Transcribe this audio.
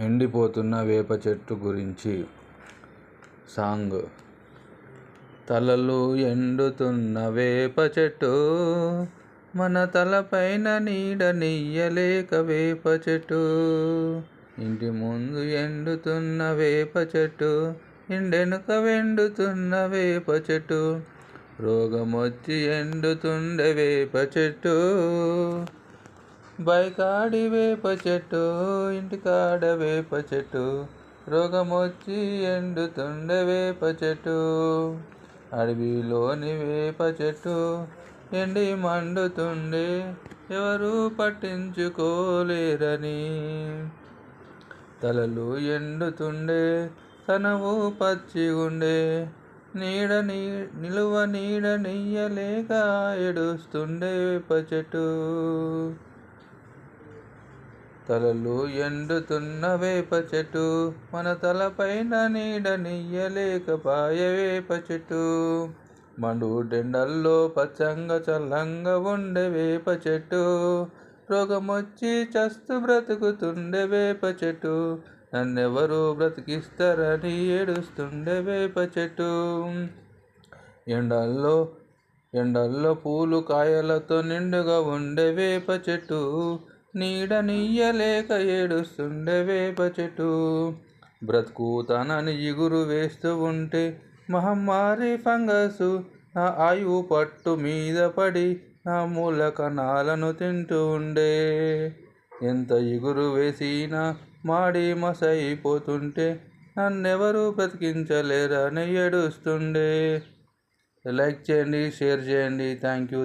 ఎండిపోతున్న వేప చెట్టు గురించి సాంగ్. తలలు ఎండుతున్న వేప చెట్టు, మన తలపైన నీడనియ్యలేక వేప చెట్టు. ఇంటి ముందు ఎండుతున్న వేప చెట్టు, ఇండెనుక వెండుతున్న వేప చెట్టు. రోగమొచ్చి ఎండుతుండే వేప చెట్టు, బైకాడి వేప చెట్టు, ఇంటికాడ వేప చెట్టు. రోగమొచ్చి ఎండుతుండే వేప చెట్టు, అడవిలోని వేప చెట్టు. ఎండి మండుతుండే ఎవరు పట్టించుకోలేరని. తలలు ఎండుతుండే కనవు పచ్చిగుండే, నిలువ నీడ నియ్యలేక ఏడుస్తుండే వేప చెట్టు. తలలు ఎండుతున్న వేప చెట్టు, మన తలపైన నీడ నియ్యలేకపాయె వేప చెట్టు. మండుటెండల్లో పచ్చంగా చల్లంగా ఉండే వేప చెట్టు, రోగమొచ్చి చస్తు బ్రతుకుతుండే వేప చెట్టు. నన్నెవరు బ్రతికిస్తారని ఏడుస్తుండే వేప చెట్టు. ఎండల్లో పూలు కాయలతో నిండుగా ఉండే వేప చెట్టు, నీడ నియ్యలేక ఏడుస్తుండే వేప చెట్టు. బ్రతుకు తనని ఇగురు వేస్తూ ఉంటే మహమ్మారి ఫంగసు నా ఆయువు పట్టు మీద పడి నా మూల కణాలను తింటూ ఉండే. ఎంత ఇగురు వేసినా మాడి మసైపోతుంటే నన్నెవరు బ్రతికించలేరని ఏడుస్తుండే. లైక్ చేయండి, షేర్ చేయండి. Thank you.